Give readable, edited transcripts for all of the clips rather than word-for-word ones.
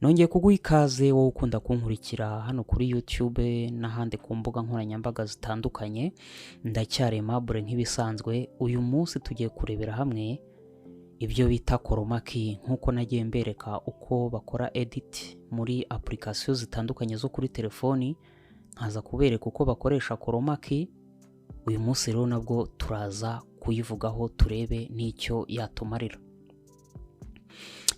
Nongeye kuguha ikaze wowe ukunda kunkurikira hano kuri YouTube n'ahandi ku mbuga nkoranyambaga zitandukanye. Ndacyari Aimable nk'ibisanzwe. Uyu munsi tugiye kurebera hamwe ibyo bita chroma key, nk'uko nagiye mbereka uko bakora edit muri application zitandukanye zo kuri telefoni, nkaza kubereka uko bakoresha chroma key. Uyu munsi rero nabwo turaza kuyivugaho turebe n'icyo yatumarira.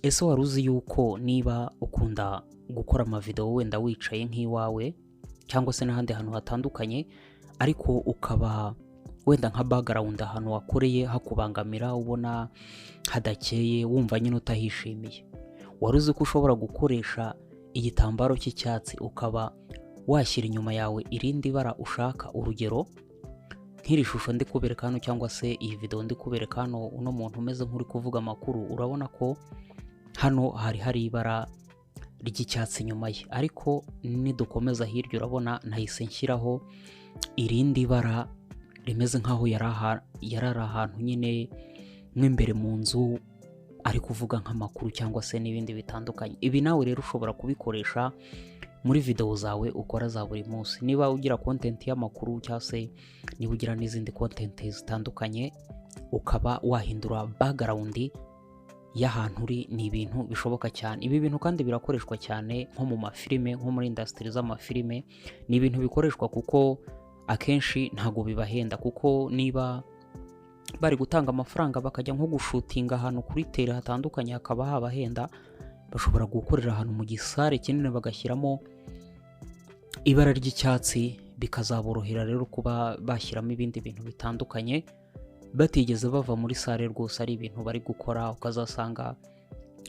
Ese wari uzi yuko niba ukunda gukora amavideo wenda wicaye nk'iwawe cyangwa se n'ahandi hantu hatandukanye, ariko ukaba wenda nka background ahantu wakoreye hakubangamira, ubona hadakeye, wumva nyine utahishimiye, wari uzi ko ushobora gukoresha igitambaro cy'icyatsi ukaba washyira inyuma yawe irindi bara ushaka? Urugero nk'iri shusho ndi kubereka hano cyangwa se iyi video ndi kubereka hano, uno muntu umeze nk'uri kuvuga amakuru, urabona ko hano hari ibara ry'icyatsi inyuma ye, ariko nidukomeza hirya urabona nahise nshyiraho irindi bara rimeze nk'aho yari ahantu nyine mw'imbere mu nzu ari kuvuga nk'amakuru cyangwa se n'ibindi bitandukanye. Ibi nawe rero ushobora kubikoresha muri video zawe ukora za buri munsi. Niba ugira content y'amakuru cyangwa se niba ugira n'izindi content zitandukanye, ukaba wahindura background y'ahantu uri, ni ibintu bishoboka cyane. Ibi bintu kandi birakoreshwa cyane nko mu mafilime, nko muri industry z'amafilime. Ni ibintu bikoreshwa kuko akenshi ntago bibahenda, kuko niba bari gutanga amafaranga bakajya nko gushutinga ahantu kuri tele hatandukanye hakaba habahenda, bashobora gukorera ahantu mu gisare kinini bagashyiramo ibara ry'icyatsi, bikazaborohera rero kuba bashyiramo ibindi bintu bitandukanye batigeze bava muri sare rwose. Ari ibintu bari gukora, ukazasanga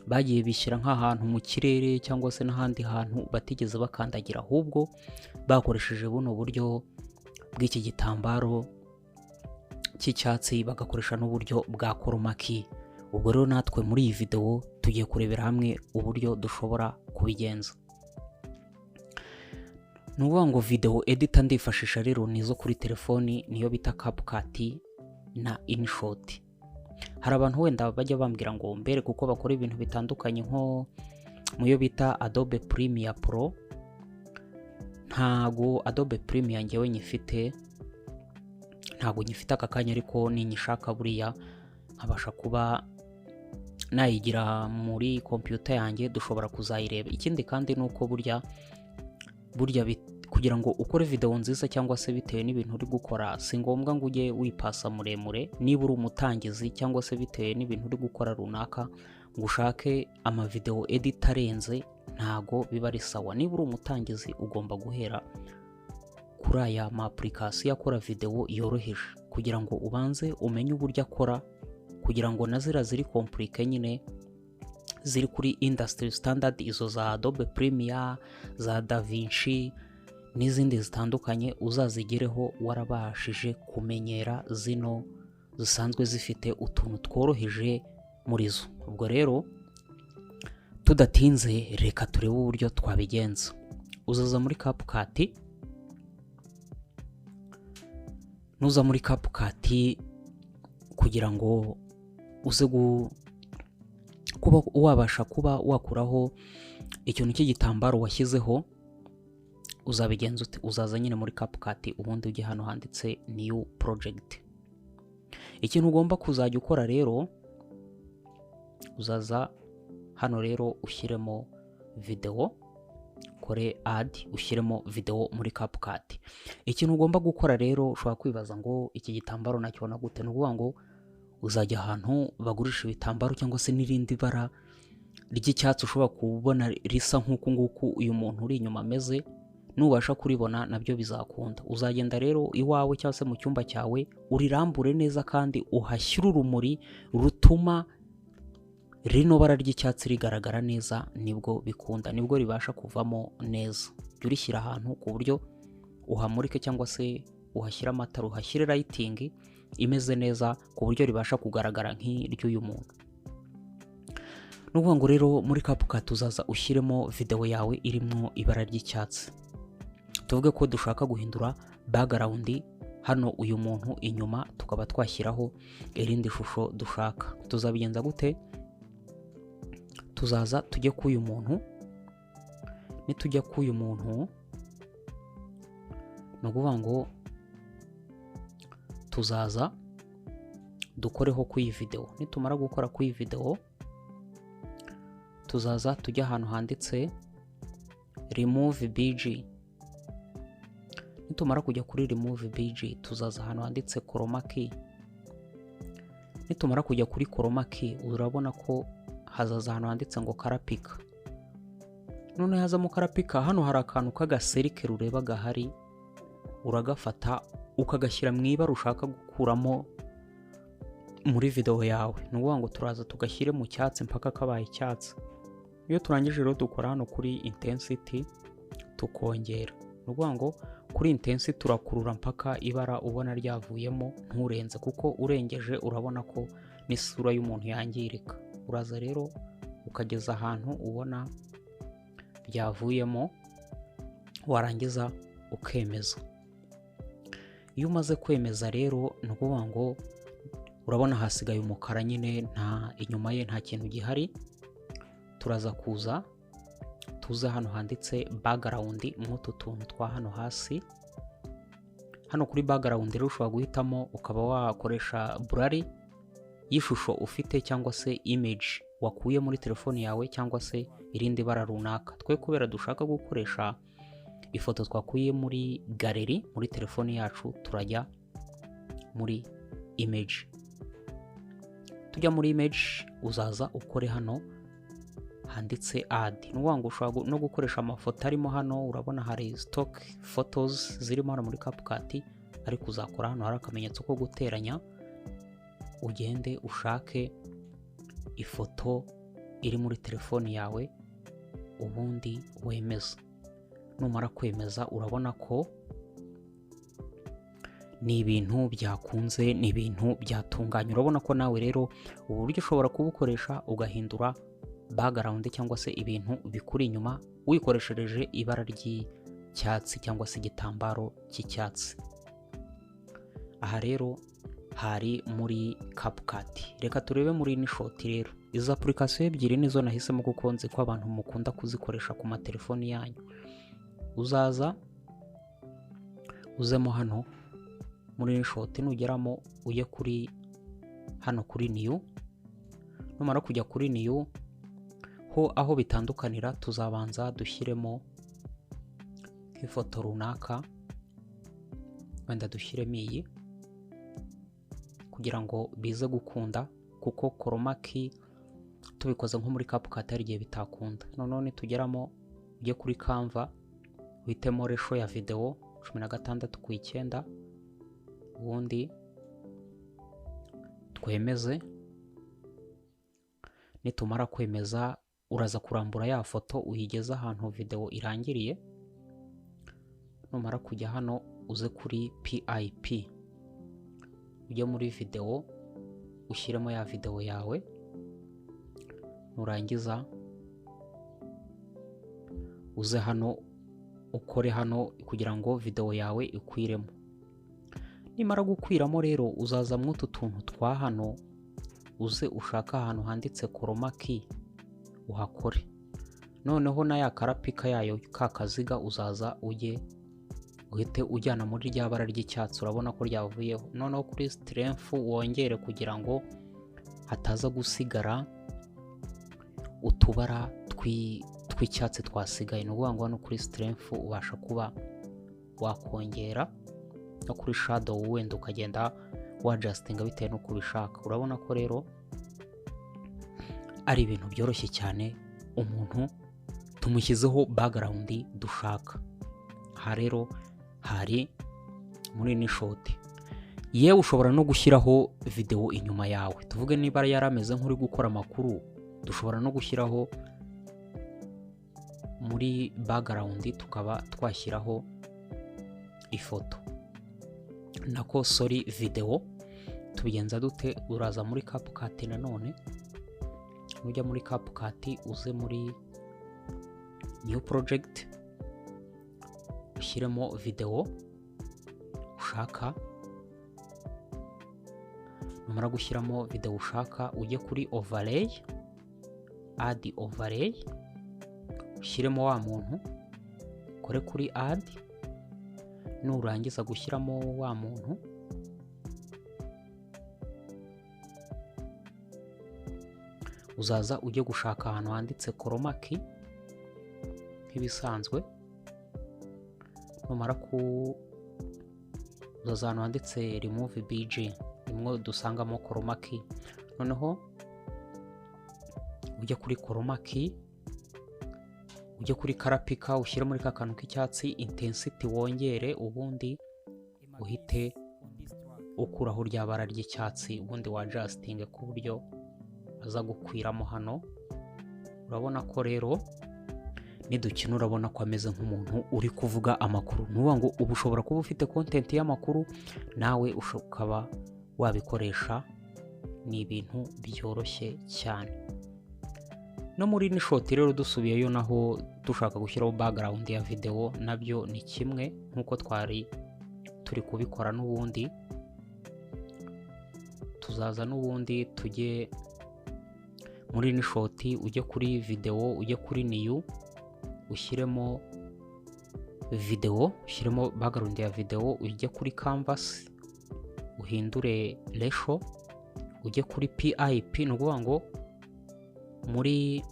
bagiye bishyira nk'ahantu mu kirere cyangwa se n'ahandi hantu batigeze bakandagira, ahubwo bakoresheje buno buryo bw'iki gitambaro cy'icyatsi, bagakoresha n'uburyo bwa chroma key. Ubwo rero natwe muri iyi video tugiye kurebera hamwe uburyo dushobora kubigenza. Nuvuga ngo video editor ndifashisha rero nizo kuri telefoni, niyo bita CapCut na InShot. Hari abantu wenda bajya bambwira ngo mbere kuko bakora ibintu bitandukanye nko muyo bita Adobe Premiere Pro. Ntago Adobe Premiere ngewe nyifite, ntago nyifite aka kanya, ariko ninyishaka buriya nkabasha kuba nayigira muri computer yanjye dushobora kuzayireba. Ikindi kandi nuko burya kugira ngo ukore video nziza cyangwa se bitewe n'ibintu uri gukora, si ngombwa ngo ujye wipasa muremure. Niba uri umutangizi cyangwa se bitewe n'ibintu uri gukora runaka ngo ushake amavideo edit arenze, ntago biba ari sawa. Niba uri umutangizi ugomba guhera kuri aya ma application akora video yoroheje, kugira ngo ubanze umenye uburyo akora, kugira ngo nazira ziri complique nyine ziri kuri industry standard, izo za Adobe Premiere, za DaVinci n'izindi zitandukanye, uzazigereho warabashije kumenyera zino zisanzwe zifite utuntu tworoheje muri zo. Ubwo rero tudatinze reka turebe uburyo twabigenza. Uzaza muri CapCut, nuza muri CapCut kugira ngo uze kuba wabasha kuba wakuraho ikintu cy'igitambaro washyizeho, uzabigenza ute? Uzaza nyine muri CapCut, ubundi ujye hano handitse new project. Ikintu ugomba kuzajya ukora rero, uzaza hano rero ushyiremo video, kore add, ushyiremo video muri CapCut. Ikintu ugomba gukora rero, ushobora kwibaza ngo iki gitambaro nakibona gute? Nuvuga ngo uzajya ahantu bagurisha ibitambaro cyangwa se n'irindi bara ry'icyatsi ushobora kubona risa nk'uku nguku uyu muntu uri inyuma ameze, nubasha kuribona nabyo bizakunda. Uzagenda rero iwawe cyangwa se mu cyumba cyawe urirambure neza, kandi uhashyira urumuri rutuma rino bara ry'icyatsi rigaragara neza, nibwo bikunda, nibwo ribasha kuvamo neza. Jya urishyira ahantu ku buryo uhamurike cyangwa se uhashyira amatara, uhashyire lighting imeze neza ku buryo ribasha kugaragara nk'iry'uyu muntu. Nuvuga ngo rero muri CapCut uzaza ushyiremo video yawe irimo ibara ry'icyatsi. Tuvuge ko dushaka guhindura background hano uyu muntu inyuma, tukaba twashyiraho irindi shusho dushaka. Tuzabigenza gute? Tuzaza tujye ku uyu muntu nitujya k'uyu muntu ni ukuvuga ngo tuzaza dukoreho ku iyi video. Nitumara gukora ku iyi video tuzaza tujya ahantu handitse remove BG. Nitumara kujya kuri remove BG tuzaza ahantu handitse chroma key. Nitumara kujya kuri chroma key urabona ko hazaza ahantu handitse ngo color picker. None hazamo color picker, hano hari akantu k'agaserike rureba gahari, uragafata ukagashyira mu ibara ushaka gukuramo muri video yawe. Ni ukuvuga ngo turaza tugashyire mu cyatsi mpaka kabaye icyatsi. Iyo turangije rero dukora hano kuri intensity tukongera. Ni ukuvuga ngo kuri intensity turakurura mpaka ibara ubona ryavuyemo, nturenze, kuko urengeje urabona ko n'isura y'umuntu yangirika. Uraza rero ukageza ahantu ubona byavuyemo, warangiza ukemeza. Iyo umaze kwemeza rero ni ukuvuga ngo urabona hasigaye umukara nyine, nta inyuma ye nta kintu gihari. Turaza kuza tuze hano handitse background mw'utu tuntu twa hano hasi. Hano kuri background rero ushobora guhitamo ukaba wakoresha blurry y'ishusho ufite cyangwa se image wakuye muri telefone yawe cyangwa se irindi bara runaka. Twe kubera dushaka gukoresha ifoto twakuye muri gallery muri telefone yacu, turajya muri image. Tujya muri image uzaza ukore hano handitse add. Ni ukuvuga ngo ushobora no gukoresha amafoto arimo hano. Urabona hari stock photos zirimo hano muri CapCut, ariko uzakora hano hari akamenyetso ko guteranya, ugende ushake ifoto iri muri telefone yawe ubundi wemeza. Numara kwemeza urabona ko ni ibintu byakunze, ni ibintu byatunganye. Urabona ko nawe rero ubu buryo ushobora kubukoresha ugahindura background cyangwa se ibintu bikuri inyuma wikoreshereje ibara ry'icyatsi cyangwa se igitambaro cy'icyatsi. Aha rero hari muri CapCut. Reka turebe muri InShot rero. Izi application ebyiri nizo nahisemo kuko nzi ko abantu mukunda kuzikoresha ku matelefoni yanyu. Uzaza uzemo hano muri InShot, nugeramo ujye kuri hano kuri new. Numara kujya kuri new ho aho bitandukanira tuzabanza dushyiremo nk'ifoto runaka, wenda dushyiremo iyi kugira ngo bize gukunda, kuko chroma key tubikoze nko muri CapCut hari igihe bitakunda. Noneho nitugeramo ujye kuri Canva uhitemo ratio ya video 16:9, ubundi twemeze. Nitumara kwemeza uraza kurambura ya foto uyigeza ahantu video irangiriye. Numara kujya hano uze kuri PIP, ujye muri video ushyiremo ya video yawe. Nurangiza uze hano ukore hano kugira ngo video yawe ikwiremo. Nimara gukwiramo rero uzaza mw'utu tuntu twa hano, uze ushaka ahantu handitse chroma key uhakore. Noneho na ya color picker yayo kakaziga uzaza uhite ujyana muri rya bara ry'icyatsi, urabona ko ryavuyeho. Noneho kuri strength wongere kugira ngo hataza gusigara utubara tw'icyatsi twasigaye. Ni ukuvuga ngo hano kuri strength ubasha kuba wakongera, no kuri shadow wenda ukagenda wadjustinga bitewe n'uko ubishaka. Urabona ko rero ari ibintu byoroshye cyane, umuntu tumushyizeho background dushaka. Aha rero hari muri InShot. Yewe ushobora no gushyiraho video inyuma yawe. Tuvuge niba yarameze nk'uri gukora amakuru, dushobora no gushyiraho muri background tukaba twashyiraho ifoto nako video. Tubigenza dute? Uraza muri CapCut nanone, nujya muri CapCut uze muri new project ushyiremo video ushaka. Numara gushyiramo video ushaka ujye kuri overlay, add overlay, ushyiremo wa muntu ukore kuri add, nurangiza gushyiramo wa muntu uzaza ujye gushaka ahantu handitse chroma key nk'ibisanzwe. Numara uzaza ahantu handitse remove bg, nimwe dusangamo chroma key. Noneho ujye kuri chroma key, ujye kuri color picker, ushyire muri ka kantu k'icyatsi intensity wongere, ubundi uhite ukuraho rya bara ry'icyatsi, ubundi wa adjusting ku buryo aza gukwiramo hano. Urabona ko rero nidukina urabona ko ameze nk'umuntu uri kuvuga amakuru. Nuvuga ngo ubu ushobora kuba ufite content y'amakuru nawe ukaba wabikoresha, ni ibintu byoroshye cyane. No muri InShot rero dusubiyeyo naho dushaka gushyiraho background ya video, nabyo ni kimwe nk'uko twari turi kubikora. N'ubundi tuzaza n'ubundi tujye muri InShot, ujye kuri video, ujye kuri new, ushyiremo video, ushyiremo background ya video, ujye kuri canvas uhindure ratio, ujye kuri PIP. ni ukuvuga ngo muri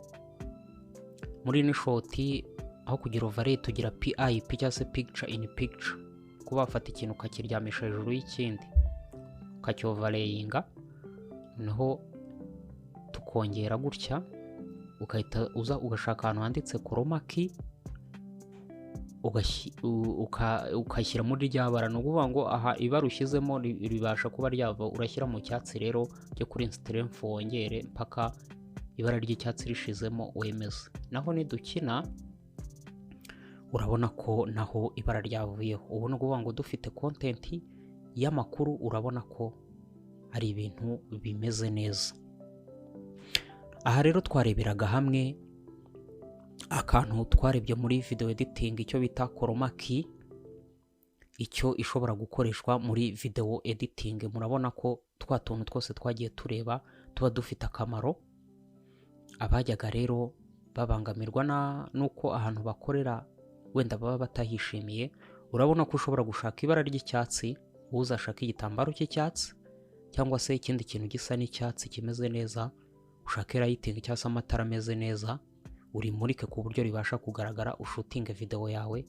InShot aho kugira overlay tugira PIP cyangwa se picture in picture, kuba wafata ikintu ukakiryamisha hejuru y'ikindi ukacyoverlayinga, noneho tukongera gutya, ukahita uza ugashaka ahantu handitse chroma key ukashyira muri rya bara. ni ukuvuga ngo aha ibara ushyizemo ribasha kuba ryava, urashyira mu cyatsi rero byo kuri strength wongere mpaka ibara ry'icyatsi rishizemo wemeze. Naho nidukina urabona ko naho ibara ryavuyeho. ubu ni ukuvuga ngo dufite content y'amakuru, urabona ko ari ibintu bimeze neza. Aha rero twareberaga hamwe akantu twarebye muri video editing, icyo bita chroma key, icyo ishobora gukoreshwa muri video editing. Murabona ko twa tuntu twose twagiye tureba tuba dufite akamaro. Abajyaga rero babangamirwa nuko ahantu bakorera wenda baba batahishimiye, urabona ko ushobora gushaka ibara ry'icyatsi, uzashaka igitambaro cy'icyatsi cyangwa se ikindi kintu gisa n'icyatsi kimeze neza, ushake lighting cyangwa se amatara ameze neza, urimurike ku buryo ribasha kugaragara, ushutinge video yawe,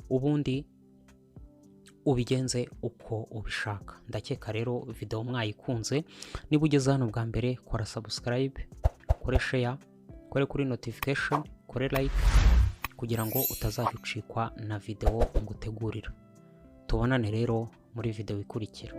ubundi ubigenze uko ubishaka. Ndakeka rero video mwayikunze. Niba ugeze hano bwa mbere, kora subscribe, kore share, kore kuri notification, kore like, kugira ngo utazajya ucikwa na video ngutegurira. Tubonane rero muri video ikurikira.